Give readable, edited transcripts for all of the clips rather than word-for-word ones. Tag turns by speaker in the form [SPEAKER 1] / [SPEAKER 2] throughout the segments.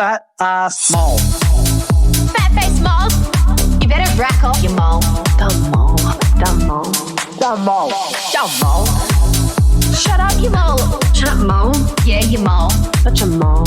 [SPEAKER 1] fat ass mole.
[SPEAKER 2] Fat face mole. You better rack off your mole. Dumb mole. Dumb mole.
[SPEAKER 1] Dumb mole.
[SPEAKER 2] Dumb mole. Shut up, you mole. Shut up, mole. Yeah, you mole. Such a mole.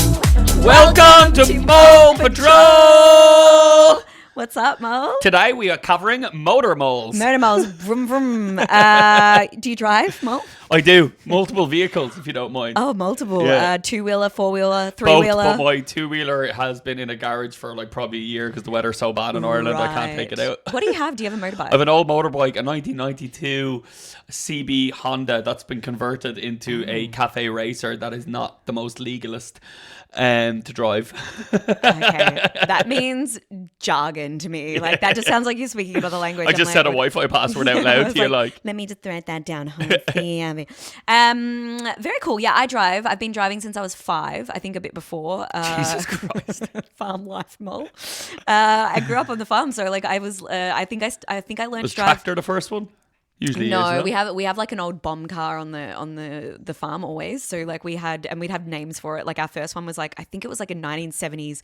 [SPEAKER 3] Welcome to Mole Patrol!
[SPEAKER 4] What's up, Mo?
[SPEAKER 3] Today we are covering motor moles.
[SPEAKER 4] Motor moles, vroom vroom. Do you drive, Mo?
[SPEAKER 3] I do. Multiple vehicles, if you don't mind.
[SPEAKER 4] Oh, multiple.
[SPEAKER 3] Yeah.
[SPEAKER 4] Two-wheeler, four-wheeler,
[SPEAKER 3] Both,
[SPEAKER 4] three-wheeler.
[SPEAKER 3] but my two-wheeler has been in a garage for like probably a year because the weather's so bad in Ireland I can't take it out.
[SPEAKER 4] What do you have? Do you have a motorbike?
[SPEAKER 3] I have an old motorbike, a 1992 CB Honda that's been converted into a cafe racer that is not the most legalist to drive.
[SPEAKER 4] Okay. That means jargon to me. Like, that just sounds like you're speaking another language.
[SPEAKER 3] I just said a Wi-Fi password out loud to you, like.
[SPEAKER 4] Let me just write that down. Very cool. Yeah, I drive. I've been driving since I was 5. I think a bit before.
[SPEAKER 3] Jesus Christ.
[SPEAKER 4] Farm life, Mo. I grew up on the farm, so like I was. I think I learned
[SPEAKER 3] Was
[SPEAKER 4] to drive.
[SPEAKER 3] tractor the first one? Usually
[SPEAKER 4] No,
[SPEAKER 3] is,
[SPEAKER 4] we have like an old bomb car on the farm always. So like we'd have names for it. Like our first one was like, I think it was like a 1970s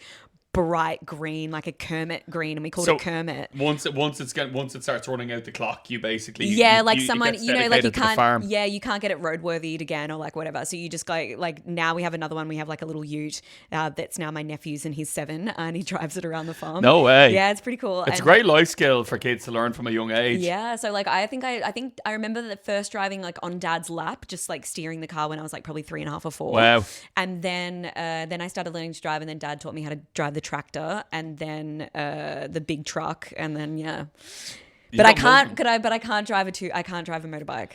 [SPEAKER 4] bright green, like a Kermit green, and we called it Kermit.
[SPEAKER 3] Once it starts running out the clock, you basically
[SPEAKER 4] you can't you can't get it roadworthy again or like whatever. So you just go like now we have another one. We have like a little ute that's now my nephew's and he's 7 and he drives it around the farm.
[SPEAKER 3] No way.
[SPEAKER 4] Yeah, it's pretty cool.
[SPEAKER 3] It's a great life skill for kids to learn from a young age.
[SPEAKER 4] Yeah, so like I think I remember the first driving like on Dad's lap, just like steering the car when I was like probably 3.5 or 4.
[SPEAKER 3] Wow.
[SPEAKER 4] And then I started learning to drive, and then Dad taught me how to drive the tractor, and then the big truck, and then But I can't drive I can't drive a motorbike.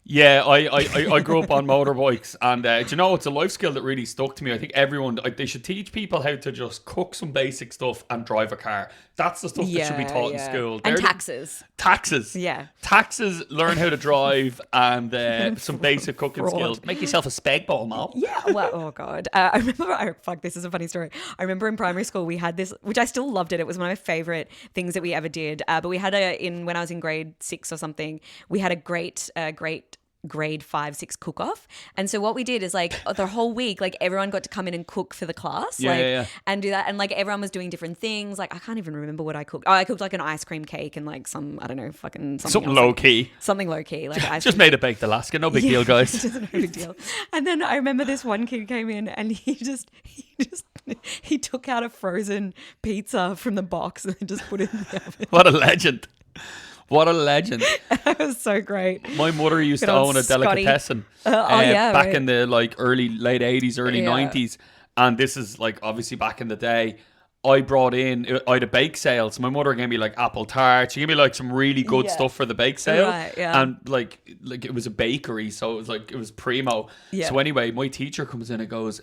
[SPEAKER 3] Yeah, I grew up on motorbikes, and do you know, it's a life skill that really stuck to me. I think everyone, they should teach people how to just cook some basic stuff and drive a car. That's the stuff that should be taught in school.
[SPEAKER 4] And taxes.
[SPEAKER 3] Taxes.
[SPEAKER 4] Yeah.
[SPEAKER 3] Taxes, learn how to drive, and some basic cooking skills. Make yourself a spag ball, Mal.
[SPEAKER 4] Yeah, well, oh God. I remember, this is a funny story. I remember in primary school we had this, which I still loved it. It was one of my favorite things that we ever did. But we had when I was in grade 6 or something, we had a great grade 5, 6 cook off. And so what we did is like the whole week, like everyone got to come in and cook for the class and do that. And like everyone was doing different things. Like I can't even remember what I cooked. Oh, I cooked like an ice cream cake and like some, I don't know, fucking something
[SPEAKER 3] low key.
[SPEAKER 4] Something low key. Like ice
[SPEAKER 3] just made a baked Alaska. No big deal, guys.
[SPEAKER 4] Just no big deal. And then I remember this one kid came in and he took out a frozen pizza from the box and just put it in the oven.
[SPEAKER 3] What a legend. What a legend.
[SPEAKER 4] That was so great.
[SPEAKER 3] My mother used to own a delicatessen back in the like late 80s, early 90s. And this is like obviously back in the day. I had a bake sale. So my mother gave me like apple tarts. She gave me like some really good stuff for the bake sale.
[SPEAKER 4] Right, yeah.
[SPEAKER 3] And like it was a bakery. So it was primo. Yeah. So anyway, my teacher comes in and goes,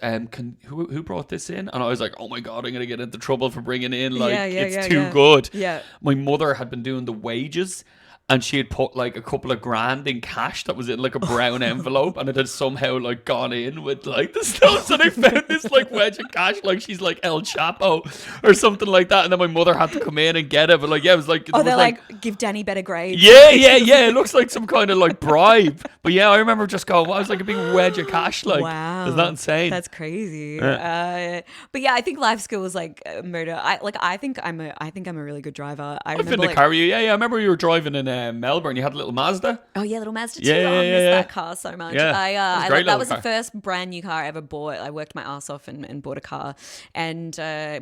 [SPEAKER 3] who brought this in? And I was like, oh my God, I'm going to get into trouble for bringing in it's too good.
[SPEAKER 4] Yeah.
[SPEAKER 3] My mother had been doing the wages. And she had put like a couple of grand in cash that was in like a brown envelope, and it had somehow like gone in with like the stuff. So they found this like wedge of cash, like she's like El Chapo or something like that. And then my mother had to come in and get it. But like, yeah, it was like,
[SPEAKER 4] they're like give Danny better grades.
[SPEAKER 3] Yeah. It looks like some kind of like bribe. But yeah, I remember just going, well, it was like a big wedge of cash. Like,
[SPEAKER 4] wow,
[SPEAKER 3] is that insane?
[SPEAKER 4] That's crazy. Yeah. But yeah, I think life skills like motor. I think I'm a really good driver.
[SPEAKER 3] I've been to carry you. Yeah. I remember you were driving in Melbourne. You had a little Mazda.
[SPEAKER 4] Oh yeah, little Mazda too. I miss that car so much.
[SPEAKER 3] Yeah,
[SPEAKER 4] that was the first brand new car I ever bought. I worked my ass off and bought a car, and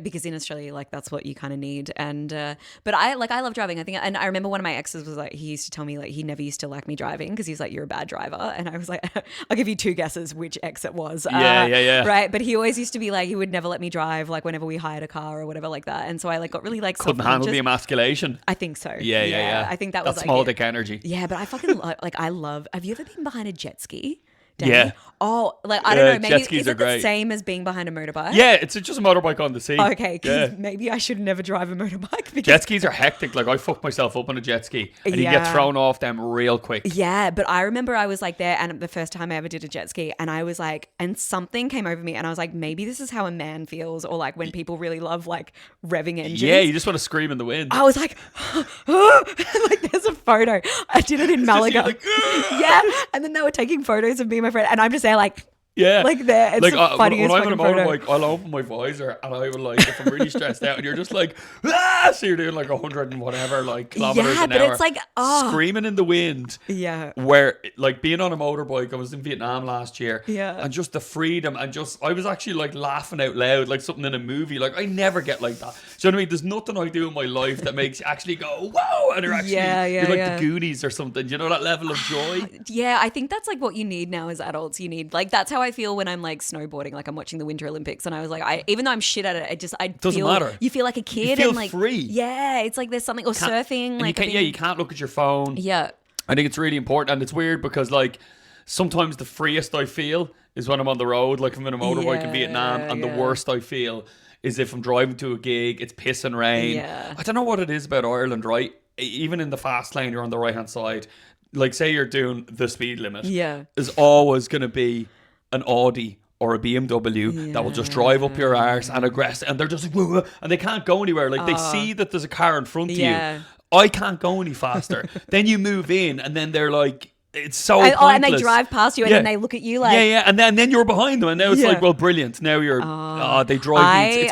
[SPEAKER 4] because in Australia, like that's what you kind of need. And but I love driving. I think, and I remember one of my exes was like, he used to tell me like he never used to like me driving because he's like, you're a bad driver, and I was like, I'll give you 2 guesses which ex it was.
[SPEAKER 3] Yeah.
[SPEAKER 4] Right, but he always used to be like, he would never let me drive like whenever we hired a car or whatever like that, and so I like got really like
[SPEAKER 3] couldn't handle the emasculation.
[SPEAKER 4] I think so.
[SPEAKER 3] Yeah.
[SPEAKER 4] I think that was
[SPEAKER 3] that's
[SPEAKER 4] like
[SPEAKER 3] small dick energy.
[SPEAKER 4] Yeah, but I fucking I love. Have you ever been behind a jet ski? Danny?
[SPEAKER 3] Yeah.
[SPEAKER 4] Oh, like I don't know. Maybe
[SPEAKER 3] jet skis
[SPEAKER 4] is
[SPEAKER 3] are
[SPEAKER 4] it the
[SPEAKER 3] great.
[SPEAKER 4] same as being behind a motorbike?
[SPEAKER 3] Yeah, it's just a motorbike on the sea.
[SPEAKER 4] Okay, because maybe I should never drive a motorbike. Because
[SPEAKER 3] jet skis are hectic. Like I fucked myself up on a jet ski, and you get thrown off them real quick.
[SPEAKER 4] Yeah, but I remember I was like there, and the first time I ever did a jet ski, and I was like, and something came over me, and I was like, maybe this is how a man feels, or like when people really love like revving engines.
[SPEAKER 3] Yeah, you just want to scream in the wind.
[SPEAKER 4] I was like, like there's a photo. I did it in Malaga.
[SPEAKER 3] Like,
[SPEAKER 4] yeah, and then they were taking photos of me and my friend, and I'm just there like.
[SPEAKER 3] Yeah.
[SPEAKER 4] Like that. It's
[SPEAKER 3] Like
[SPEAKER 4] the funniest
[SPEAKER 3] when I'm on a
[SPEAKER 4] fucking photo.
[SPEAKER 3] motorbike, I'll open my visor and I will like, if I'm really stressed out and you're just like, so you're doing like 100 and whatever, like kilometers
[SPEAKER 4] Yeah,
[SPEAKER 3] an
[SPEAKER 4] but
[SPEAKER 3] hour.
[SPEAKER 4] it's like,
[SPEAKER 3] screaming in the wind.
[SPEAKER 4] Yeah.
[SPEAKER 3] Where like being on a motorbike, I was in Vietnam last year.
[SPEAKER 4] Yeah.
[SPEAKER 3] And just the freedom and just, I was actually like laughing out loud, like something in a movie. Like I never get like that. Do you know what I mean? There's nothing I do in my life that makes you actually go, whoa, and you're actually, you're like the Goonies or something. Do you know that level of joy?
[SPEAKER 4] Yeah, I think that's like what you need now as adults. You need, like, that's how I feel when I'm like snowboarding, like I'm watching the Winter Olympics, and I was like, even though I'm shit at it, I
[SPEAKER 3] doesn't
[SPEAKER 4] feel,
[SPEAKER 3] matter.
[SPEAKER 4] You feel like a kid,
[SPEAKER 3] You feel
[SPEAKER 4] and like
[SPEAKER 3] free.
[SPEAKER 4] Yeah, it's like there's something, or surfing,
[SPEAKER 3] And
[SPEAKER 4] like
[SPEAKER 3] you can't look at your phone.
[SPEAKER 4] Yeah.
[SPEAKER 3] I think it's really important, and it's weird because like sometimes the freest I feel is when I'm on the road, like I'm in a motorbike in Vietnam, and the worst I feel is if I'm driving to a gig, it's pissing rain.
[SPEAKER 4] Yeah.
[SPEAKER 3] I don't know what it is about Ireland, right? Even in the fast lane, you're on the right hand side. Like say you're doing the speed limit.
[SPEAKER 4] Yeah.
[SPEAKER 3] There's always going to be an Audi or a BMW that will just drive up your arse and aggress, and they're just like, whoa, and they can't go anywhere. Like they see that there's a car in front of you. I can't go any faster. Then you move in, and then they're like, it's so pointless.
[SPEAKER 4] And they drive past you, and then they look at you like,
[SPEAKER 3] and then you're behind them, and now it's like, well, brilliant. Now you're they drive me.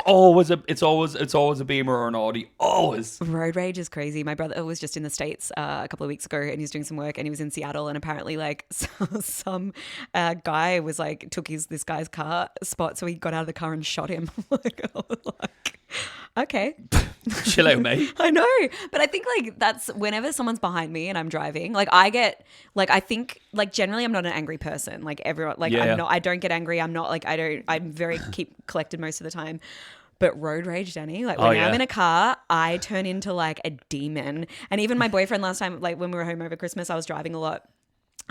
[SPEAKER 3] It's always a Beamer or an Audi, always.
[SPEAKER 4] Road rage is crazy. My brother was just in the States a couple of weeks ago, and he was doing some work, and he was in Seattle, and apparently like some guy was like took this guy's car spot, so he got out of the car and shot him. Okay.
[SPEAKER 3] Chill out, mate.
[SPEAKER 4] I know, but I think like that's whenever someone's behind me and I'm driving, like I get like, I think like generally I'm not an angry person. Like everyone, like I don't get angry. I'm not like, I'm very collected most of the time. But road rage, Danny, like when I'm in a car, I turn into like a demon. And even my boyfriend last time, like when we were home over Christmas, I was driving a lot.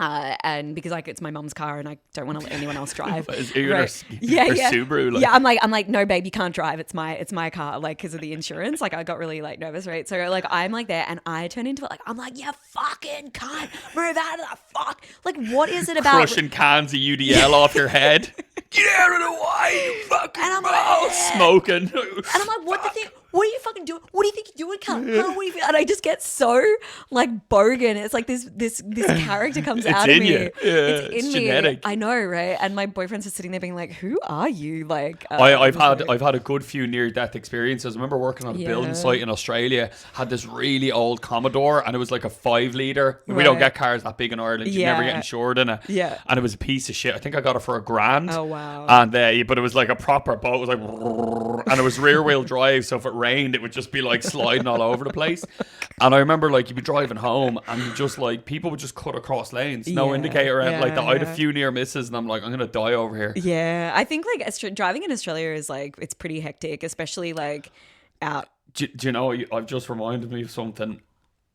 [SPEAKER 4] And because like it's my mum's car and I don't want to let anyone else drive.
[SPEAKER 3] Subaru, like.
[SPEAKER 4] Yeah, I'm like, no, babe, you can't drive. It's my car, like because of the insurance. Like I got really like nervous, right? So like I'm like there, and I turn into it. Like I'm like, you fucking cunt, move out of the fuck. Like what is it about
[SPEAKER 3] crushing cans of UDL off your head? Get out of the way, you fucking
[SPEAKER 4] and I'm like,
[SPEAKER 3] smoking.
[SPEAKER 4] And I'm like, what are you fucking doing? What do you think you're doing, cunt? Huh? What do you think? And I just get so like bogan. It's like this character comes out of me.
[SPEAKER 3] You. Yeah,
[SPEAKER 4] it's in
[SPEAKER 3] genetic.
[SPEAKER 4] me. I know, right? And my boyfriend's just sitting there being like, "Who are you?" Like,
[SPEAKER 3] I've had a good few near death experiences. I remember working on a building site in Australia. Had this really old Commodore, and it was like a 5-litre. We don't get cars that big in Ireland. You never get insured in it.
[SPEAKER 4] Yeah,
[SPEAKER 3] and it was a piece of shit. I think I got it for $1,000.
[SPEAKER 4] Oh wow!
[SPEAKER 3] And but it was like a proper boat. It was like, and it was rear wheel drive. So if it rained, it would just be like sliding all over the place. And I remember like you'd be driving home, and you just like people would just cut across lanes, no indicator out like that. I had a few near misses, and I'm like, I'm gonna die over here.
[SPEAKER 4] Yeah, I think like driving in Australia is like, it's pretty hectic, especially like out.
[SPEAKER 3] Do you know? I've just reminded me of something.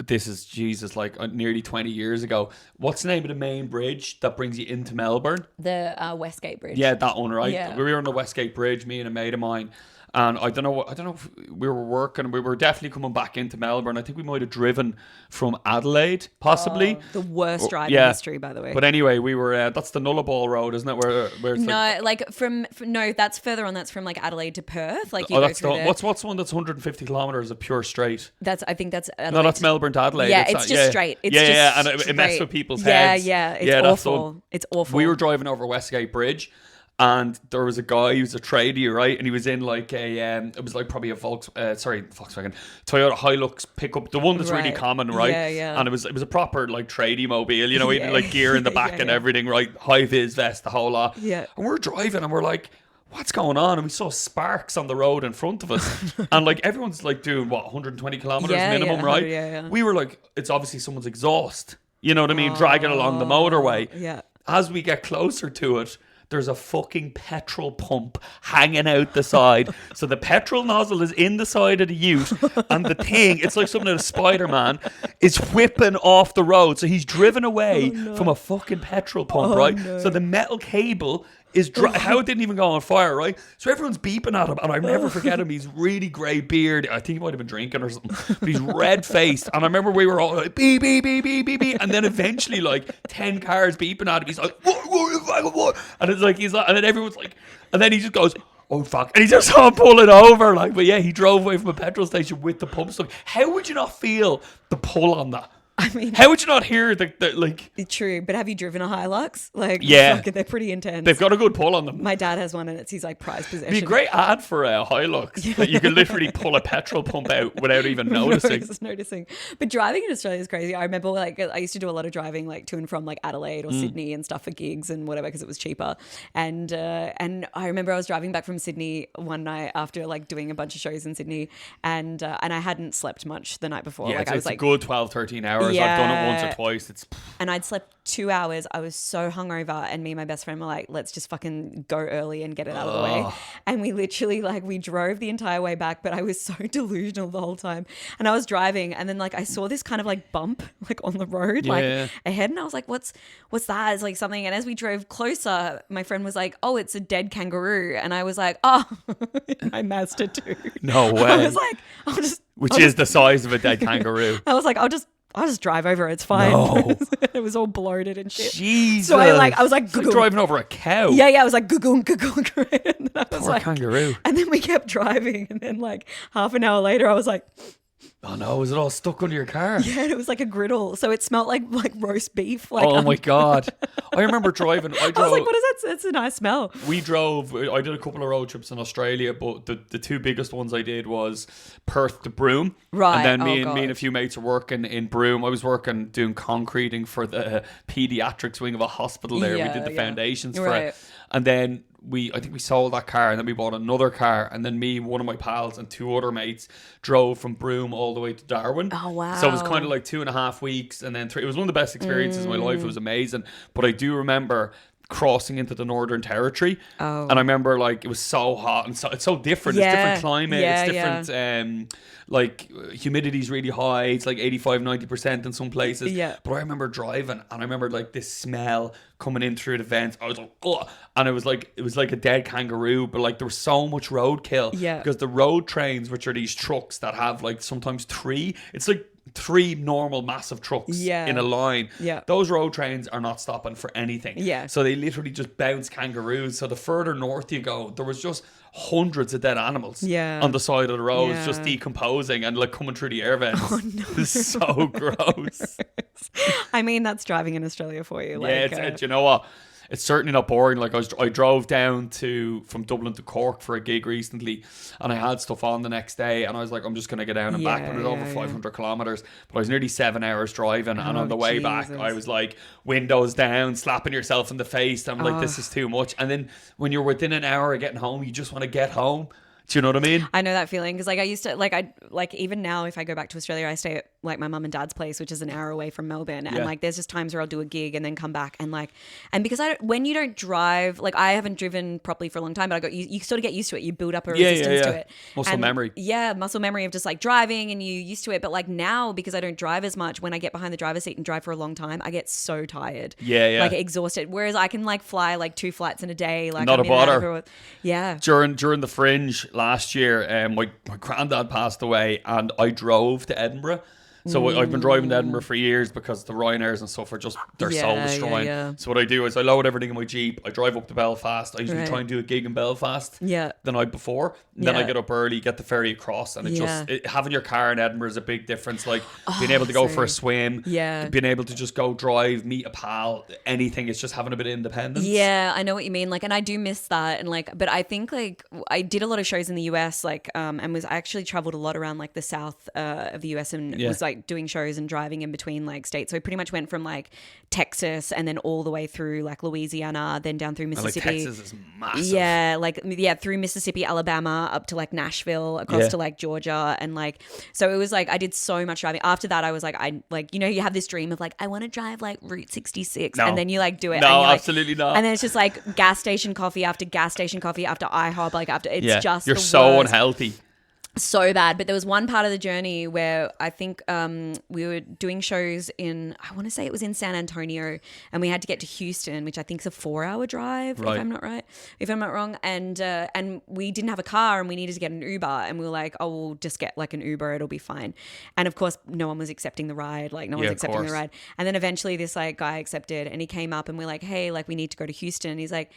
[SPEAKER 3] This is Jesus, like nearly 20 years ago. What's the name of the main bridge that brings you into Melbourne?
[SPEAKER 4] The Westgate Bridge.
[SPEAKER 3] Yeah, that one, right?
[SPEAKER 4] Yeah.
[SPEAKER 3] We were on the Westgate Bridge, me and a mate of mine. And I don't know if we were working. We were definitely coming back into Melbourne. I think we might have driven from Adelaide, possibly.
[SPEAKER 4] The worst drive in history, by the way.
[SPEAKER 3] But anyway, we were. That's the Nullarbor Road, isn't it? Where it's
[SPEAKER 4] no, like from no, that's further on. That's from like Adelaide to Perth. Like
[SPEAKER 3] that's what's one that's 150 kilometers of pure straight.
[SPEAKER 4] I think that's Adelaide.
[SPEAKER 3] No, that's Melbourne to Adelaide.
[SPEAKER 4] Yeah, it's just straight. It's
[SPEAKER 3] and it messed with people's heads.
[SPEAKER 4] Yeah, it's awful. It's awful.
[SPEAKER 3] We were driving over Westgate Bridge. And there was a guy who was a tradie, right? And he was in like it was like probably a Volkswagen, Toyota Hilux pickup, the one that's really common, right?
[SPEAKER 4] Yeah.
[SPEAKER 3] And it was a proper like tradie mobile, you know, like gear in the back and everything, right? High vis vest, the whole lot.
[SPEAKER 4] Yeah.
[SPEAKER 3] And we're driving, and we're like, what's going on? And we saw sparks on the road in front of us, and like everyone's like doing 120 kilometers minimum, right?
[SPEAKER 4] Yeah.
[SPEAKER 3] We were like, it's obviously someone's exhaust, you know what I mean, dragging along the motorway.
[SPEAKER 4] Yeah.
[SPEAKER 3] As we get closer to it, there's a fucking petrol pump hanging out the side. So the petrol nozzle is in the side of the ute, and the thing, it's like something out of Spider-Man, is whipping off the road. So he's driven away from a fucking petrol pump, right? No. So the metal cable is how it didn't even go on fire, right? So everyone's beeping at him, and I never forget him. He's really grey beard. I think he might have been drinking or something, but he's red faced. And I remember we were all like beep beep beep beep beep beep, and then eventually like 10 cars beeping at him. He's like what? And it's like he's like, and then everyone's like, and then he just goes, oh fuck, and he just saw him pull it over, like. But yeah, he drove away from a petrol station with the pump stuck. How would you not feel the pull on that?
[SPEAKER 4] mean,
[SPEAKER 3] How would you not hear the like?
[SPEAKER 4] true. But have you driven a Hilux? Like,
[SPEAKER 3] Yeah.
[SPEAKER 4] fuck it, they're pretty intense.
[SPEAKER 3] They've got a good pull on them.
[SPEAKER 4] My dad has one, and it's his like prized possession.
[SPEAKER 3] It'd be a great ad for a Hilux that you could literally pull a petrol pump out without even noticing.
[SPEAKER 4] But driving in Australia is crazy. I remember like I used to do a lot of driving like to and from like Adelaide or Sydney and stuff for gigs and whatever because it was cheaper. And I remember I was driving back from Sydney one night after like doing a bunch of shows in Sydney, and I hadn't slept much the night before.
[SPEAKER 3] Yeah,
[SPEAKER 4] like
[SPEAKER 3] it's,
[SPEAKER 4] I was
[SPEAKER 3] it's
[SPEAKER 4] like
[SPEAKER 3] a good 12, 13 hours. I've done it once or twice.
[SPEAKER 4] And I'd slept 2 hours. I was so hungover, and me and my best friend were like, let's just fucking go early and get it out of the way. And we literally like we drove the entire way back, but I was so delusional the whole time. And I was driving, and then like I saw this kind of like bump like on the road like ahead, and I was like, what's that? It's like something. And as we drove closer, my friend was like, oh, it's a dead kangaroo. And I was like, oh, I Mazda too.
[SPEAKER 3] No way.
[SPEAKER 4] I was like,
[SPEAKER 3] Which is the size of a dead kangaroo.
[SPEAKER 4] I was like, I'll just drive over. It's fine.
[SPEAKER 3] No.
[SPEAKER 4] It was all bloated and shit.
[SPEAKER 3] Jesus.
[SPEAKER 4] So I was like,
[SPEAKER 3] it's like driving over a cow.
[SPEAKER 4] Yeah. I was like, Google. And then I was
[SPEAKER 3] Poor
[SPEAKER 4] like,
[SPEAKER 3] kangaroo.
[SPEAKER 4] And then we kept driving. And then like half an hour later, I was like,
[SPEAKER 3] Oh no, was it all stuck under your car?
[SPEAKER 4] yeah, it was like a griddle. So it smelled like roast beef. Like,
[SPEAKER 3] Oh my God. I remember driving. I
[SPEAKER 4] was like, what is that? That's a nice smell.
[SPEAKER 3] We drove. I did a couple of road trips in Australia, but the two biggest ones I did was Perth to Broome.
[SPEAKER 4] Right.
[SPEAKER 3] And then me
[SPEAKER 4] God.
[SPEAKER 3] and a few mates are working in Broome. I was working doing concreting for the pediatrics wing of a hospital there. We did the foundations for it. And then I think we sold that car, and then we bought another car, and then me, one of my pals, and two other mates drove from Broome all the way to Darwin.
[SPEAKER 4] Oh wow!
[SPEAKER 3] So it was kind of like 2.5 weeks, and then 3. It was one of the best experiences of my life. It was amazing. But I do remember crossing into the Northern Territory, and I remember like it was so hot and it's so different. It's different climate. It's different. Like humidity's really high. It's like 85-90% in some places.
[SPEAKER 4] Yeah.
[SPEAKER 3] But I remember driving, and I remember like this smell coming in through the vents. I was like, oh, and it was like a dead kangaroo. But like there was so much roadkill.
[SPEAKER 4] Yeah.
[SPEAKER 3] Because the road trains, which are these trucks that have like sometimes 3. It's like 3 normal massive trucks in a line.
[SPEAKER 4] Yeah.
[SPEAKER 3] Those road trains are not stopping for anything.
[SPEAKER 4] Yeah.
[SPEAKER 3] So they literally just bounce kangaroos. So the further north you go, there was just hundreds of dead animals on the side of the roads, just decomposing and like coming through the air vents. Oh no. It's so gross.
[SPEAKER 4] I mean, that's driving in Australia for you. Like,
[SPEAKER 3] It's you know what? It's certainly not boring. Like I drove down from Dublin to Cork for a gig recently, and I had stuff on the next day, and I was like, I'm just gonna get down and back, but it was over 500 kilometers. But I was nearly 7 hours driving, and on the way back, I was like, windows down, slapping yourself in the face. I'm like, this is too much. And then when you're within an hour of getting home, you just want to get home. Do you know what I mean?
[SPEAKER 4] I know that feeling because like I used to like even now if I go back to Australia, I stay at like my mum and dad's place, which is an hour away from Melbourne, and like there's just times where I'll do a gig and then come back and because when you don't drive, like I haven't driven properly for a long time, but you sort of get used to it. You build up a resistance to it,
[SPEAKER 3] muscle memory.
[SPEAKER 4] Yeah, muscle memory of just like driving, and you used to it. But like now, because I don't drive as much, when I get behind the driver's seat and drive for a long time, I get so tired, like exhausted. Whereas I can like fly like 2 flights in a day, like
[SPEAKER 3] not a bother.
[SPEAKER 4] Yeah.
[SPEAKER 3] During the Fringe last year, my granddad passed away, and I drove to Edinburgh. So I've been driving to Edinburgh for years because the Ryanairs and stuff are just, they're soul destroying. So what I do is I load everything in my Jeep, I drive up to Belfast. I usually try and do a gig in Belfast the night before. Then I get up early, get the ferry across, and having your car in Edinburgh is a big difference. Like being able to go for a swim, being able to just go drive, meet a pal, anything. It's just having a bit of independence.
[SPEAKER 4] Yeah, I know what you mean. Like, and I do miss that. And like, but I think like I did a lot of shows in the US, like, and I actually traveled a lot around like the south of the US, and was like doing shows and driving in between like states. So I pretty much went from like Texas and then all the way through like Louisiana, then down through Mississippi.
[SPEAKER 3] And, like Texas is massive.
[SPEAKER 4] Yeah, through Mississippi, Alabama, up to like Nashville, across to like Georgia, and like so it was like I did so much driving. After that, I was like, you have this dream of like I want to drive like Route 66, and then you like do it.
[SPEAKER 3] No,
[SPEAKER 4] and
[SPEAKER 3] absolutely not.
[SPEAKER 4] And then it's just like gas station coffee after gas station coffee after IHOP, like after it's just
[SPEAKER 3] you're
[SPEAKER 4] the
[SPEAKER 3] so
[SPEAKER 4] worst.
[SPEAKER 3] unhealthy.
[SPEAKER 4] So bad. But there was one part of the journey where I think we were doing shows I want to say it was in San Antonio, and we had to get to Houston, which I think is a 4-hour drive, if I'm not wrong. And we didn't have a car, and we needed to get an Uber, and we were like, oh, we'll just get like an Uber, it'll be fine. And of course, no one was accepting the ride. Like no one's accepting the ride. And then eventually this like guy accepted, and he came up, and we're like, hey, like we need to go to Houston. And he's like,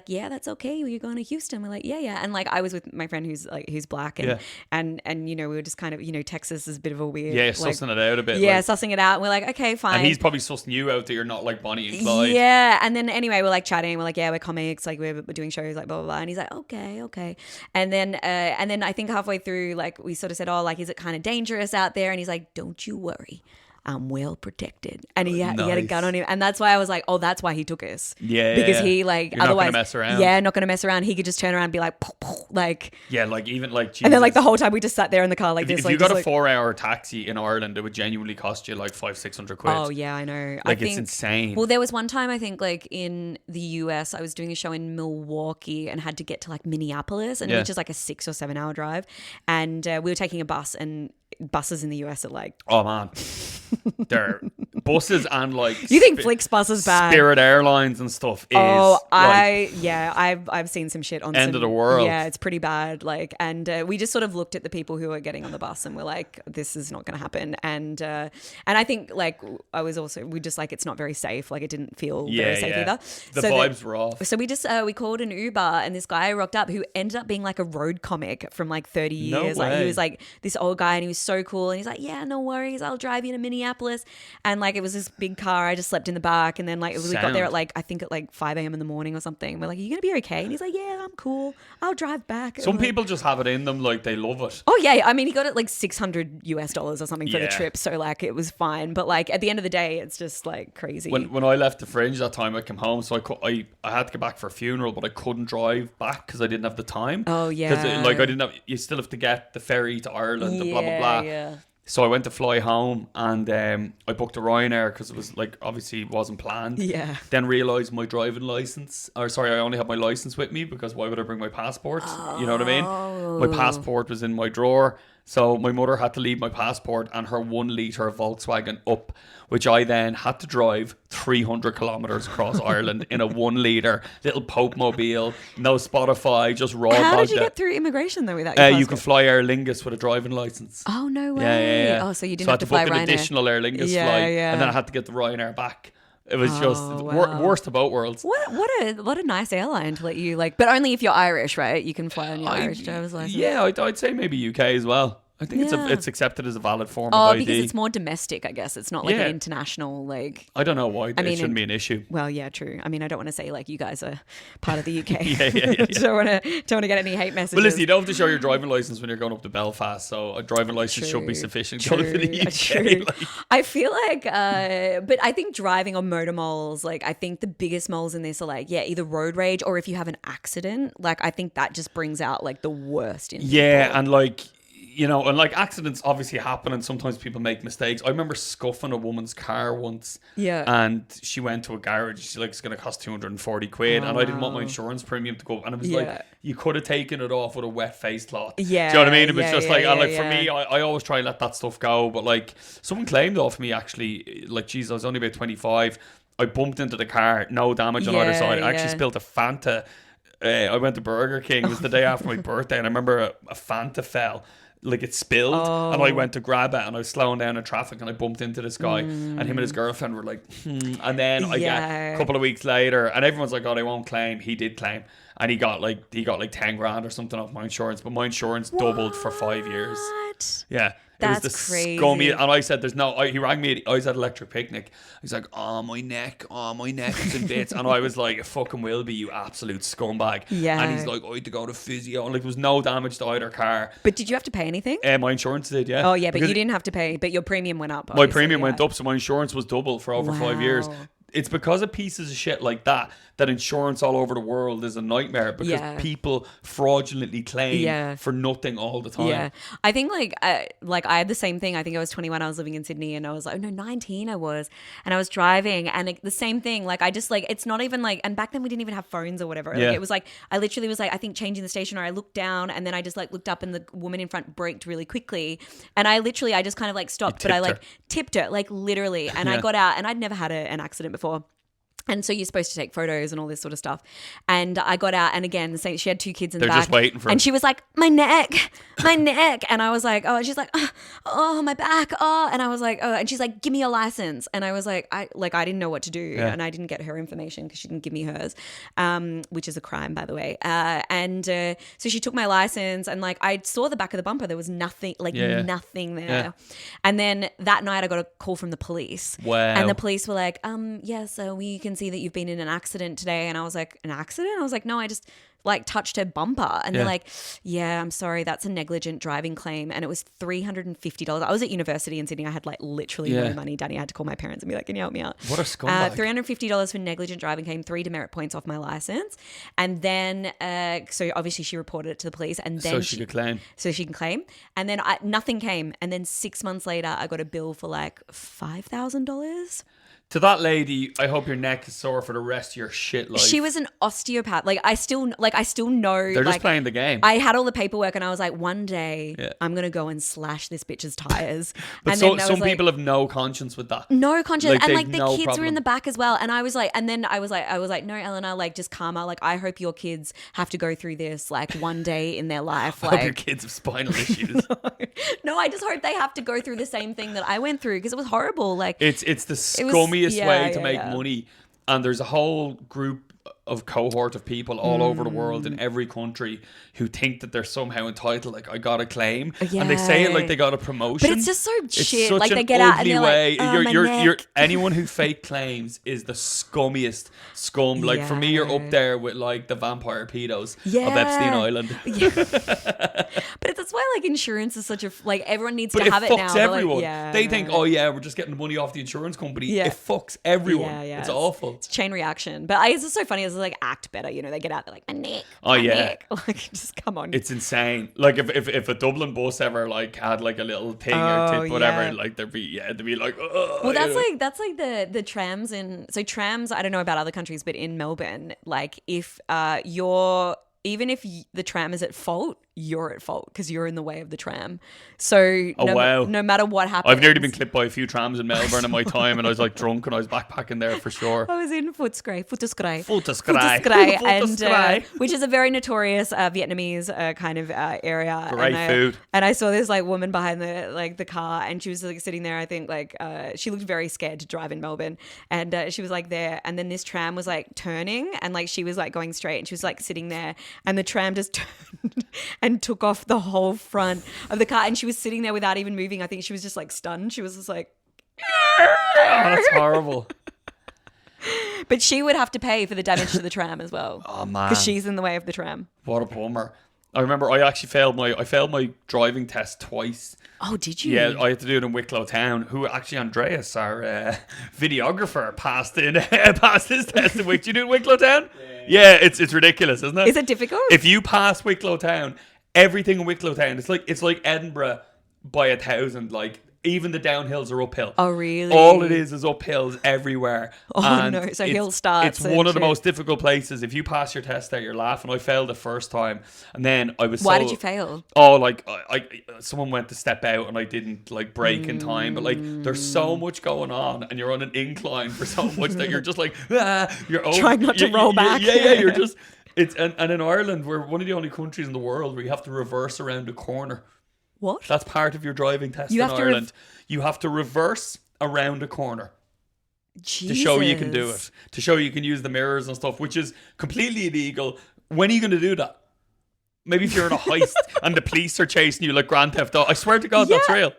[SPEAKER 4] yeah, that's okay. You're going to Houston. We're like, yeah. And like I was with my friend who's black, and and you know, we were just kind of, you know, Texas is a bit of a weird,
[SPEAKER 3] Yeah,
[SPEAKER 4] like,
[SPEAKER 3] sussing it out a bit.
[SPEAKER 4] yeah,
[SPEAKER 3] like,
[SPEAKER 4] sussing it out. And we're like, okay, fine.
[SPEAKER 3] and he's probably sussing you out that you're not like Bonnie and Clyde.
[SPEAKER 4] Yeah, and then anyway, we're like chatting. We're like, yeah, we're comics. Like we're doing shows. Like blah blah blah. And he's like, okay. And then I think halfway through, like we sort of said, oh, like is it kind of dangerous out there? And he's like, don't you worry, I'm well protected. And he had a gun on him. And that's why I was like, oh, that's why he took us.
[SPEAKER 3] Yeah.
[SPEAKER 4] Because he like,
[SPEAKER 3] you're
[SPEAKER 4] otherwise.
[SPEAKER 3] not going to mess around.
[SPEAKER 4] Yeah, not going to mess around. He could just turn around and be like, poof, poof, like.
[SPEAKER 3] Yeah, like even like, Jesus.
[SPEAKER 4] And then like the whole time we just sat there in the car like this.
[SPEAKER 3] If
[SPEAKER 4] like,
[SPEAKER 3] you got a
[SPEAKER 4] like,
[SPEAKER 3] 4-hour taxi in Ireland, it would genuinely cost you like 500-600 quid.
[SPEAKER 4] oh, yeah, I know.
[SPEAKER 3] Like
[SPEAKER 4] I
[SPEAKER 3] it's insane.
[SPEAKER 4] Well, there was one time I think like in the US, I was doing a show in Milwaukee and had to get to like Minneapolis, and which is like a 6 or 7 hour drive. And we were taking a bus, and buses in the US are like,
[SPEAKER 3] oh man, they're buses and like
[SPEAKER 4] you think Flixbus is bad?
[SPEAKER 3] Spirit Airlines and stuff is
[SPEAKER 4] I've seen some shit on
[SPEAKER 3] end of the world.
[SPEAKER 4] Yeah, it's pretty bad. Like, and we just sort of looked at the people who were getting on the bus and we're like, this is not going to happen. And I think like we just like, it's not very safe. Like it didn't feel very safe either.
[SPEAKER 3] The vibes were off.
[SPEAKER 4] So we just we called an Uber, and this guy rocked up who ended up being like a road comic from like 30 years. Like he was like this old guy, and he was so cool. And he's like, yeah, no worries, I'll drive you to Minneapolis. And like it was this big car. I just slept in the back, and then like we got there at like I think at like 5 a.m. in the morning or something. We're like, are you gonna be okay? And he's like, yeah, I'm cool. I'll drive back.
[SPEAKER 3] Some people just have it in them, like they love it.
[SPEAKER 4] Oh yeah, I mean he got it like $600 or something for the trip, so like it was fine. But like at the end of the day, it's just like crazy.
[SPEAKER 3] When I left the Fringe that time, I came home, so I had to get back for a funeral, but I couldn't drive back because I didn't have the time.
[SPEAKER 4] Oh yeah,
[SPEAKER 3] because like I didn't have. You still have to get the ferry to Ireland and blah blah blah.
[SPEAKER 4] Yeah.
[SPEAKER 3] So I went to fly home, and I booked a Ryanair because it was like obviously wasn't planned.
[SPEAKER 4] Yeah.
[SPEAKER 3] Then realised my driving license, I only had my license with me because why would I bring my passport? You know what I mean? My passport was in my drawer. So my mother had to leave my passport and her 1 litre Volkswagen up, which I then had to drive 300 kilometres across Ireland in a 1 litre little Pope mobile, no Spotify, just raw.
[SPEAKER 4] How did you get through immigration though without your passport?
[SPEAKER 3] You can fly Aer Lingus with a driving licence.
[SPEAKER 4] Oh no way!
[SPEAKER 3] Yeah.
[SPEAKER 4] Oh, so you didn't
[SPEAKER 3] so
[SPEAKER 4] have to fly
[SPEAKER 3] book
[SPEAKER 4] Ryanair.
[SPEAKER 3] an additional Aer Lingus flight, and then I had to get the Ryanair back. It was just worst of both worlds.
[SPEAKER 4] What a nice airline to let you like, but only if you're Irish, right? You can fly on your Irish driver's license.
[SPEAKER 3] Yeah, I'd say maybe UK as well. I think it's accepted as a valid form of ID.
[SPEAKER 4] Because it's more domestic, I guess. It's not like an international, like...
[SPEAKER 3] I don't know why it shouldn't be an issue.
[SPEAKER 4] Well, yeah, true. I mean, I don't want to say, like, you guys are part of the UK.
[SPEAKER 3] yeah.
[SPEAKER 4] don't want to get any hate messages.
[SPEAKER 3] But listen, you don't have to show your driving licence when you're going up to Belfast, so a driving licence should be sufficient to go to the UK.
[SPEAKER 4] True. Like. I feel like... but I think driving on motor moles, like, I think the biggest moles in this are, like, either road rage or if you have an accident. Like, I think that just brings out, like, the worst in people.
[SPEAKER 3] And, like... You know, and like accidents obviously happen and sometimes people make mistakes. I remember scuffing a woman's car once.
[SPEAKER 4] Yeah.
[SPEAKER 3] And she went to a garage. She's like, it's going to cost 240 quid. And I didn't want my insurance premium to go up. And it was like, you could have taken it off with a wet face cloth.
[SPEAKER 4] Yeah.
[SPEAKER 3] Do you know what I mean? It was just like, for me, I always try and let that stuff go. But like, someone claimed off me actually, like, geez, I was only about 25. I bumped into the car, no damage on either side. I actually spilled a Fanta. I went to Burger King. It was the day after my birthday. And I remember a Fanta fell. Like it spilled and I went to grab it and I was slowing down in traffic and I bumped into this guy and him and his girlfriend were like and then I get a couple of weeks later and everyone's like, oh, they won't claim. He did claim and he got like 10 grand or something off my insurance, but my insurance doubled for 5 years. Yeah.
[SPEAKER 4] That's
[SPEAKER 3] it was the
[SPEAKER 4] crazy.
[SPEAKER 3] Scummy, and I said, "There's no." He rang me. I was at Electric Picnic. He's like, "Oh, my neck is in bits," and I was like, "It fucking will be, you absolute scumbag."
[SPEAKER 4] Yeah.
[SPEAKER 3] And he's like, "I had to go to physio," and like there was no damage to either car.
[SPEAKER 4] But did you have to pay anything?
[SPEAKER 3] My insurance did, yeah.
[SPEAKER 4] Oh yeah, but you didn't have to pay. But your premium went up.
[SPEAKER 3] My premium went up, so my insurance was double for over 5 years. It's because of pieces of shit like that insurance all over the world is a nightmare because people fraudulently claim for nothing all the time.
[SPEAKER 4] Yeah, I think like I had the same thing. I think I was 21. I was living in Sydney, and I was like, 19. I was, and I was driving, and the same thing. Like I just like it's not even like, and back then we didn't even have phones or whatever. Like, it was like I literally was like I think changing the station, or I looked down, and then I just like looked up, and the woman in front braked really quickly, and I just kind of like stopped, but I like tipped her like literally, and I got out, and I'd never had an accident before. And so you're supposed to take photos and all this sort of stuff. And I got out, and again, she had 2 kids in the
[SPEAKER 3] They're
[SPEAKER 4] back.
[SPEAKER 3] just waiting for
[SPEAKER 4] And
[SPEAKER 3] it.
[SPEAKER 4] she was like, my neck. And I was like, oh, and she's like, oh, my back. Oh, and I was like, oh, and she's like, give me your license. And I was like, I didn't know what to do. And I didn't get her information because she didn't give me hers, which is a crime, by the way. So she took my license, and like, I saw the back of the bumper. There was nothing, nothing there.
[SPEAKER 3] Yeah.
[SPEAKER 4] And then that night I got a call from the police.
[SPEAKER 3] Wow.
[SPEAKER 4] And the police were like, so we can see that you've been in an accident today. And I was like, an accident? I was like, no, I just like touched her bumper. And they're like, yeah, I'm sorry, that's a negligent driving claim. And it was $350. I was at university in Sydney. I had like literally no money. Danny, I had to call my parents and be like, can you help me out?
[SPEAKER 3] What a scumbag.
[SPEAKER 4] $350 for negligent driving claim, 3 demerit points off my license. And then, so obviously she reported it to the police, and then
[SPEAKER 3] So she could claim.
[SPEAKER 4] So she can claim. And then nothing came. And then 6 months later, I got a bill for like $5,000.
[SPEAKER 3] To that lady, I hope your neck is sore for the rest of your shit life.
[SPEAKER 4] She was an osteopath. I still know.
[SPEAKER 3] They're just playing the game.
[SPEAKER 4] I had all the paperwork, and I was like, one day I'm gonna go and slash this bitch's tires.
[SPEAKER 3] But
[SPEAKER 4] and
[SPEAKER 3] so,
[SPEAKER 4] then
[SPEAKER 3] some people have no conscience with that.
[SPEAKER 4] no conscience,
[SPEAKER 3] Like,
[SPEAKER 4] and
[SPEAKER 3] they've
[SPEAKER 4] like the
[SPEAKER 3] no
[SPEAKER 4] kids were
[SPEAKER 3] problem.
[SPEAKER 4] in the back as well. And I was like, no, Eleanor, like just calmer. Like, I hope your kids have to go through this like one day in their life.
[SPEAKER 3] I
[SPEAKER 4] Like,
[SPEAKER 3] hope your kids have spinal issues.
[SPEAKER 4] no, I just hope they have to go through the same thing that I went through, because it was horrible. Like,
[SPEAKER 3] It's the scummiest way to make
[SPEAKER 4] yeah.
[SPEAKER 3] money, and there's a whole group of cohort of people all over the world in every country who think that they're somehow entitled. Like, I got a claim, and they say it like they got a promotion.
[SPEAKER 4] But it's just so shit.
[SPEAKER 3] Such
[SPEAKER 4] Like,
[SPEAKER 3] an
[SPEAKER 4] they get out and
[SPEAKER 3] ugly
[SPEAKER 4] they're
[SPEAKER 3] way.
[SPEAKER 4] like, oh,
[SPEAKER 3] you're anyone who fake claims is the scummiest scum. Like, for me, you're up there with like the vampire pedos of Epstein Island.
[SPEAKER 4] But that's why like insurance is such a like everyone needs
[SPEAKER 3] But
[SPEAKER 4] to
[SPEAKER 3] it
[SPEAKER 4] have it now.
[SPEAKER 3] fucks
[SPEAKER 4] But,
[SPEAKER 3] everyone.
[SPEAKER 4] like,
[SPEAKER 3] They think, oh yeah, we're just getting the money off the insurance company.
[SPEAKER 4] Yeah.
[SPEAKER 3] It fucks everyone.
[SPEAKER 4] Yeah,
[SPEAKER 3] It's awful.
[SPEAKER 4] It's chain reaction. But it's just so funny. It's like act better. You know, they get out. They're like, my neck.
[SPEAKER 3] Oh,
[SPEAKER 4] my
[SPEAKER 3] yeah.
[SPEAKER 4] neck. Like, just come on.
[SPEAKER 3] It's insane. Like if a Dublin bus ever like had like a little thing or
[SPEAKER 4] Oh,
[SPEAKER 3] tip, whatever,
[SPEAKER 4] yeah.
[SPEAKER 3] like they'd be like,
[SPEAKER 4] Well, that's like the trams trams. I don't know about other countries, but in Melbourne, like if even if the tram is at fault, you're at fault because you're in the way of the tram. So no matter what happens.
[SPEAKER 3] I've nearly been clipped by a few trams in Melbourne in my time, and I was like drunk and I was backpacking there for sure.
[SPEAKER 4] I was in Footscray,
[SPEAKER 3] Footscray.
[SPEAKER 4] and which is a very notorious Vietnamese kind of area.
[SPEAKER 3] Great food.
[SPEAKER 4] And I saw this like woman behind the car, and she was like sitting there. I think like she looked very scared to drive in Melbourne, and she was like there. And then this tram was like turning, and like she was like going straight, and she was like sitting there, and the tram just turned and took off the whole front of the car, and she was sitting there without even moving. I think she was just like stunned. She was just like,
[SPEAKER 3] Oh, that's horrible.
[SPEAKER 4] but she would have to pay for the damage to the tram as well.
[SPEAKER 3] Oh man,
[SPEAKER 4] because she's in the way of the tram.
[SPEAKER 3] what a bummer. I remember I actually failed my driving test twice.
[SPEAKER 4] Oh, did you?
[SPEAKER 3] Yeah, I had to do it in Wicklow Town. Who actually, Andreas, our videographer, passed his test in Wicklow. Do you do it in Wicklow Town? Yeah, it's ridiculous, isn't it?
[SPEAKER 4] Is it difficult?
[SPEAKER 3] If you pass Wicklow Town, everything in Wicklow Town, it's like Edinburgh by 1,000. Like, even the downhills are uphill.
[SPEAKER 4] Oh, really?
[SPEAKER 3] All it is uphills everywhere.
[SPEAKER 4] Oh,
[SPEAKER 3] And
[SPEAKER 4] no. So hill starts
[SPEAKER 3] It's
[SPEAKER 4] and
[SPEAKER 3] one of the
[SPEAKER 4] shit.
[SPEAKER 3] most difficult places. If you pass your test there, you're laughing. I failed the first time, and then I was.
[SPEAKER 4] Why did you fail?
[SPEAKER 3] Oh, like someone went to step out and I didn't like brake in time. But like, there's so much going on, and you're on an incline for so much that you're just like, you're
[SPEAKER 4] Trying not to roll back.
[SPEAKER 3] Yeah, you're just. It's and in Ireland, we're one of the only countries in the world where you have to reverse around a corner.
[SPEAKER 4] What?
[SPEAKER 3] That's part of your driving test
[SPEAKER 4] You
[SPEAKER 3] in
[SPEAKER 4] have to
[SPEAKER 3] Ireland. You have to reverse around a corner
[SPEAKER 4] Jesus.
[SPEAKER 3] to show you can do it, to show you can use the mirrors and stuff, which is completely illegal. When are you going to do that? Maybe if you're in a heist and the police are chasing you like Grand Theft Auto. I swear to God, that's real.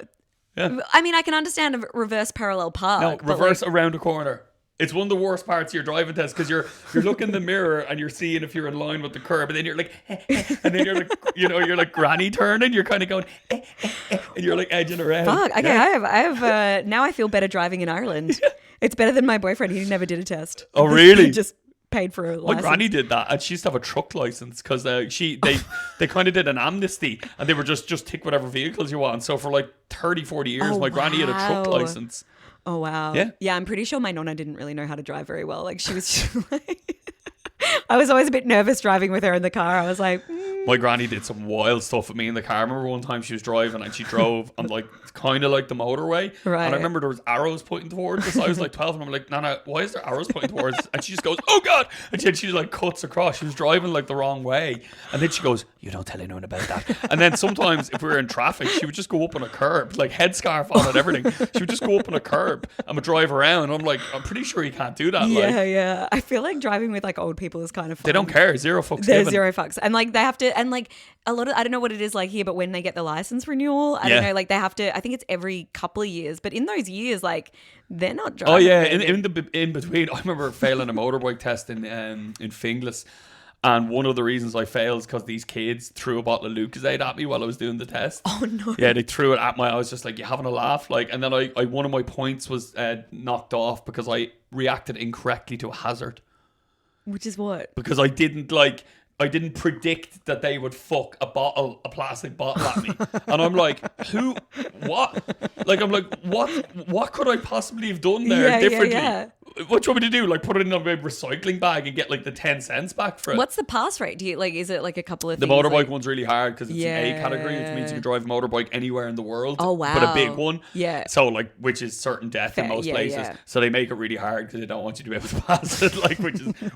[SPEAKER 3] Yeah.
[SPEAKER 4] I mean, I can understand a reverse parallel park.
[SPEAKER 3] No,
[SPEAKER 4] but
[SPEAKER 3] reverse
[SPEAKER 4] like,
[SPEAKER 3] around a corner. It's one of the worst parts of your driving test because you're looking in the mirror and you're seeing if you're in line with the curb, and then you're like, and then you're like, you're like granny turning. You're kind of going, and you're like edging around.
[SPEAKER 4] fuck. Okay,
[SPEAKER 3] Yeah.
[SPEAKER 4] I have. Now I feel better driving in Ireland. It's better than my boyfriend. He never did a test.
[SPEAKER 3] Oh, really?
[SPEAKER 4] He just paid for a
[SPEAKER 3] My
[SPEAKER 4] license.
[SPEAKER 3] granny did that, and she used to have a truck license because they kind of did an amnesty, and they were just tick whatever vehicles you want. So for like 30-40 years,
[SPEAKER 4] Oh,
[SPEAKER 3] my granny had a truck
[SPEAKER 4] wow.
[SPEAKER 3] license.
[SPEAKER 4] Oh, wow.
[SPEAKER 3] Yeah.
[SPEAKER 4] I'm pretty sure my nonna didn't really know how to drive very well. Like, she was just like, I was always a bit nervous driving with her in the car. I was like,
[SPEAKER 3] My granny did some wild stuff with me in the car. I remember one time she was driving and she drove on like kind of like the motorway.
[SPEAKER 4] Right.
[SPEAKER 3] And I remember there was arrows pointing towards us. I was like 12 and I'm like, Nana, why is there arrows pointing towards us? And she just goes, oh God. And then she like cuts across. She was driving like the wrong way. And then she goes, you don't tell anyone about that. And then sometimes if we were in traffic, she would just go up on a curb, like headscarf on and everything. She would just go up on a curb and would drive around. I'm like, I'm pretty sure you can't do that.
[SPEAKER 4] Yeah,
[SPEAKER 3] like,
[SPEAKER 4] yeah. I feel like driving with like old people is kind of fun.
[SPEAKER 3] they don't care. Zero fucks
[SPEAKER 4] There's
[SPEAKER 3] given.
[SPEAKER 4] zero fucks. And like they have to, and like a lot of, I don't know what it is like here, but when they get the license renewal, I don't know, like they have to, I think it's every couple of years, but in those years, like they're not driving.
[SPEAKER 3] Oh yeah, in between, I remember failing a motorbike test in Finglas. And one of the reasons I failed is because these kids threw a bottle of Lucozade at me while I was doing the test.
[SPEAKER 4] Oh no!
[SPEAKER 3] Yeah, they threw it at I was just like, "You having a laugh?" Like, and then I one of my points was knocked off because I reacted incorrectly to a hazard.
[SPEAKER 4] Which is what?
[SPEAKER 3] Because I didn't predict that they would fuck a plastic bottle at me. And I'm like, what? Like, I'm like, what could I possibly have done there differently?
[SPEAKER 4] Yeah.
[SPEAKER 3] What do you want me to do? Like, put it in a recycling bag and get like the 10 cents back for it?
[SPEAKER 4] What's the pass rate? Do you like, is it like a couple of
[SPEAKER 3] The
[SPEAKER 4] things?
[SPEAKER 3] motorbike
[SPEAKER 4] like...
[SPEAKER 3] one's really hard because it's an A category, which means you can drive a motorbike anywhere in the world.
[SPEAKER 4] Oh, wow.
[SPEAKER 3] But a big one.
[SPEAKER 4] Yeah.
[SPEAKER 3] So like, which is certain death in most places. Yeah. So they make it really hard because they don't want you to be able to pass it. Like,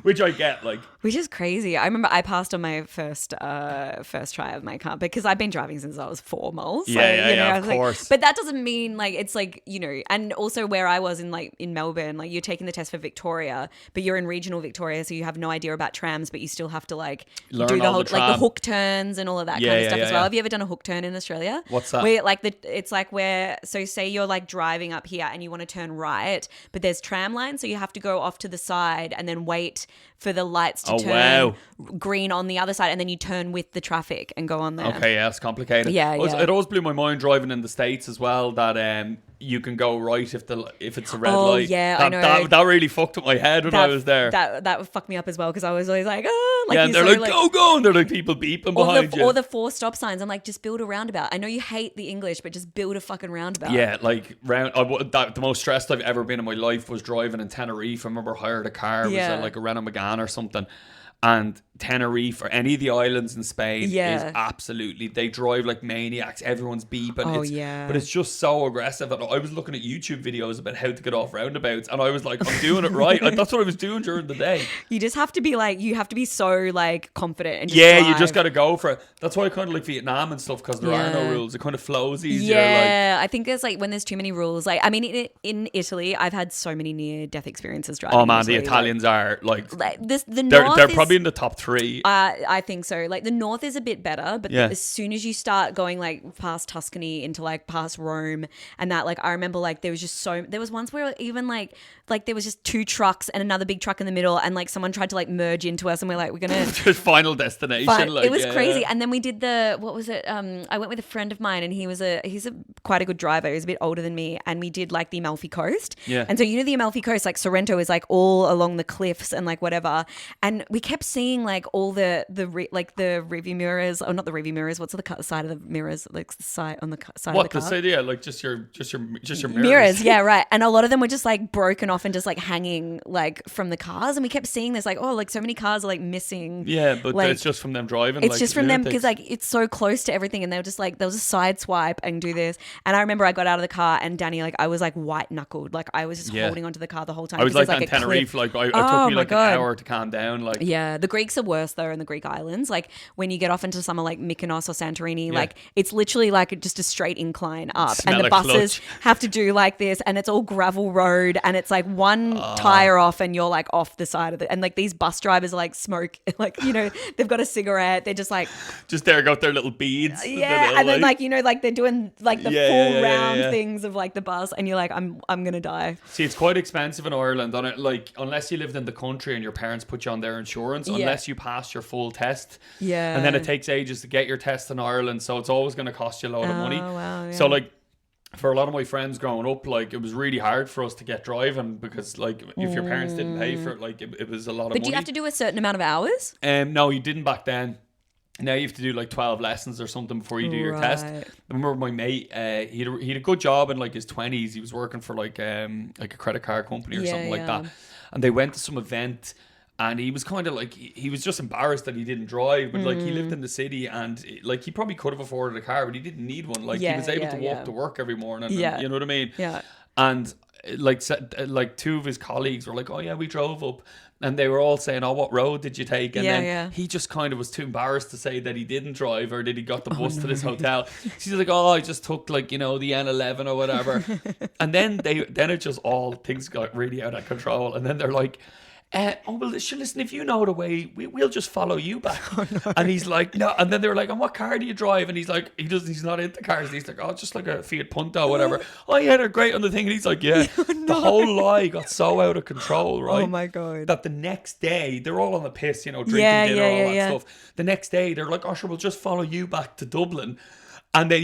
[SPEAKER 3] which I get. Like,
[SPEAKER 4] which is crazy. I remember I passed on my first try of my car because I've been driving since I was 4 moles. So,
[SPEAKER 3] of course.
[SPEAKER 4] Like, but that doesn't mean like it's like, you know, and also where I was in Melbourne, like you're taking the test for Victoria, but you're in regional Victoria, so you have no idea about trams, but you still have to like
[SPEAKER 3] learn
[SPEAKER 4] do the
[SPEAKER 3] all
[SPEAKER 4] whole
[SPEAKER 3] the
[SPEAKER 4] like the hook turns and all of that kind of stuff as well. Have you ever done a hook turn in Australia?
[SPEAKER 3] What's that?
[SPEAKER 4] Where like it's like where, so say you're like driving up here and you want to turn right, but there's tram lines, so you have to go off to the side and then wait for the lights to turn green on the other side, and then you turn with the traffic and go on there.
[SPEAKER 3] Okay, yeah, it's complicated.
[SPEAKER 4] Yeah.
[SPEAKER 3] It always blew my mind driving in the States as well that you can go right if it's a red light.
[SPEAKER 4] Oh yeah, I know.
[SPEAKER 3] That really fucked up my head when I was there.
[SPEAKER 4] That would fuck me up as well because I was always like, oh, like
[SPEAKER 3] and they're like, go, and they're like people beeping behind you.
[SPEAKER 4] Or the 4 stop signs. I'm like, just build a roundabout. I know you hate the English, but just build a fucking roundabout.
[SPEAKER 3] Yeah, like the most stressed I've ever been in my life was driving in Tenerife. I remember I hired a car. It was like a Renault Megane or something. And Tenerife or any of the islands in Spain is absolutely, they drive like maniacs. Everyone's beeping. But it's just so aggressive. And I was looking at YouTube videos about how to get off roundabouts, and I was like, I'm doing it right. That's what I was doing during the day.
[SPEAKER 4] You just have to be like, you have to be so like confident and just
[SPEAKER 3] drive.
[SPEAKER 4] you
[SPEAKER 3] just got to go for it. That's why I kind of like Vietnam and stuff, because there are no rules. It kind of flows easier.
[SPEAKER 4] Yeah, I think there's like when there's too many rules. Like, I mean, in Italy, I've had so many near-death experiences driving.
[SPEAKER 3] Oh man, the Italians are like
[SPEAKER 4] this.
[SPEAKER 3] They're probably in the top 3.
[SPEAKER 4] I think so. Like the north is a bit better, but as soon as you start going like past Tuscany into like past Rome and that, like I remember like there was once where even like there was just 2 trucks and another big truck in the middle, and like someone tried to like merge into us, and we're like, we're gonna
[SPEAKER 3] just final destination. Like,
[SPEAKER 4] it was crazy. And then we did what was it? I went with a friend of mine, and he's quite a good driver. He was a bit older than me, and we did like the Amalfi Coast.
[SPEAKER 3] Yeah.
[SPEAKER 4] And so you know the Amalfi Coast, like Sorrento is like all along the cliffs and like whatever. And we kept seeing like all the review mirrors, or not the review mirrors. What's the side of the mirrors? Like the side on the side of the car.
[SPEAKER 3] What the side? Yeah, like just your mirrors.
[SPEAKER 4] Mirrors, yeah, right. And a lot of them were just like broken off and just like hanging like from the cars, and we kept seeing this like, oh, like so many cars are like missing.
[SPEAKER 3] Yeah, but
[SPEAKER 4] like,
[SPEAKER 3] it's just from them driving.
[SPEAKER 4] It's
[SPEAKER 3] like,
[SPEAKER 4] just from them because like it's so close to everything, and they were just like, there was a side swipe and do this. And I remember I got out of the car, and Danny, like I was like white knuckled, like I was just holding onto the car the whole time.
[SPEAKER 3] I was like
[SPEAKER 4] on
[SPEAKER 3] Tenerife, like it took me like an hour to calm down. Like
[SPEAKER 4] the Greeks are worse though in the Greek islands. Like when you get off into somewhere like Mykonos or Santorini, like it's literally like just a straight incline up, and the buses have to do like this, and it's all gravel road, and it's like one tire off, and you're like off the side of it, and like these bus drivers are like smoke, like you know they've got a cigarette, they're just like
[SPEAKER 3] there got their little beads,
[SPEAKER 4] and then like you know like they're doing like the full round things of like the bus, and you're like I'm gonna die.
[SPEAKER 3] See, it's quite expensive in Ireland, on it, like unless you lived in the country and your parents put you on their insurance, unless you pass your full test, and then it takes ages to get your test in Ireland, so it's always going to cost you a load of money. So like for a lot of my friends growing up, like it was really hard for us to get driving because like if your parents didn't pay for it, like it was a lot of money.
[SPEAKER 4] But do you have to do a certain amount of hours?
[SPEAKER 3] No, you didn't back then. Now you have to do like 12 lessons or something before you do your test. I remember my mate, he had a good job in like his 20s. He was working for like a credit card company or something like that. And they went to some event, And he was kind of like, he was just embarrassed that he didn't drive, but like he lived in the city and like he probably could have afforded a car, but he didn't need one. Like he was able to walk to work every morning.
[SPEAKER 4] Yeah.
[SPEAKER 3] And, you know what I mean?
[SPEAKER 4] Yeah.
[SPEAKER 3] And like two of his colleagues were like, oh yeah, we drove up. And they were all saying, oh, what road did you take? And then he just kind of was too embarrassed to say that he didn't drive or that he got the bus to this hotel. She's like, oh, I just took like, you know, the N11 or whatever. And then it just all, things got really out of control. And then they're like, oh, well, listen, if you know the way, we'll just follow you back. Oh, no. And he's like, no. And then they were like, and what car do you drive? And he's like, he's not into cars. And he's like, oh, just like a Fiat Punto or whatever. Oh, yeah, they're great on the thing. And he's like, yeah. Oh, no. The whole lie got so out of control, right?
[SPEAKER 4] Oh, my God.
[SPEAKER 3] That the next day, they're all on the piss, you know, drinking dinner, all that stuff. The next day, they're like, oh, sure, we'll just follow you back to Dublin. And then,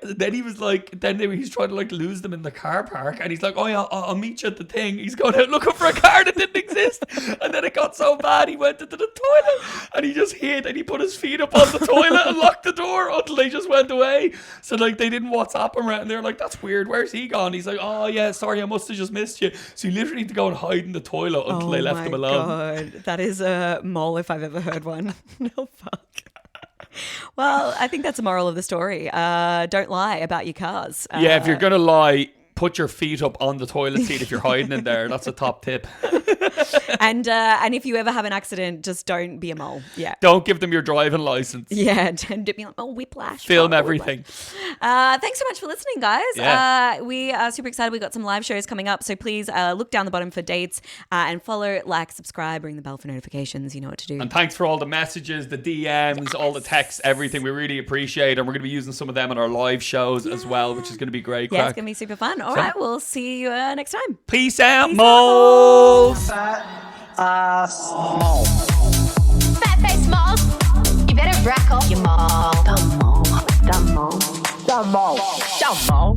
[SPEAKER 3] then he was like, he's trying to like lose them in the car park. And he's like, oh yeah, I'll meet you at the thing. He's going out looking for a car that didn't exist. And then it got so bad, he went into the toilet and he just hid and he put his feet up on the toilet and locked the door until they just went away. So like they didn't WhatsApp him around and they're like, that's weird. Where's he gone? He's like, oh yeah, sorry, I must have just missed you. So he literally had to go and hide in the toilet until they left him alone.
[SPEAKER 4] God. That is a mole if I've ever heard one. No fuck. Well, I think that's the moral of the story. Don't lie about your cars.
[SPEAKER 3] If you're going to lie, put your feet up on the toilet seat if you're hiding in there. That's a top tip.
[SPEAKER 4] And if you ever have an accident, just don't be a mole. Yeah.
[SPEAKER 3] Don't give them your driving license.
[SPEAKER 4] Yeah. Don't be like, oh, whiplash.
[SPEAKER 3] Film everything.
[SPEAKER 4] Thanks so much for listening, guys.
[SPEAKER 3] Yeah.
[SPEAKER 4] We are super excited. We've got some live shows coming up. So please look down the bottom for dates and follow, like, subscribe, ring the bell for notifications. You know what to do.
[SPEAKER 3] And thanks for all the messages, the DMs, all the texts, everything. We really appreciate it. And we're going to be using some of them in our live shows as well, which is going to be great.
[SPEAKER 4] Yeah, it's going to be super fun. All right. We'll see you next time.
[SPEAKER 3] Peace out, moles.
[SPEAKER 1] Fat ass mole.
[SPEAKER 2] Fat face mole. You better rack off your mole. Dumb mole. Dumb mole.
[SPEAKER 1] Dumb mole. Dumb mole.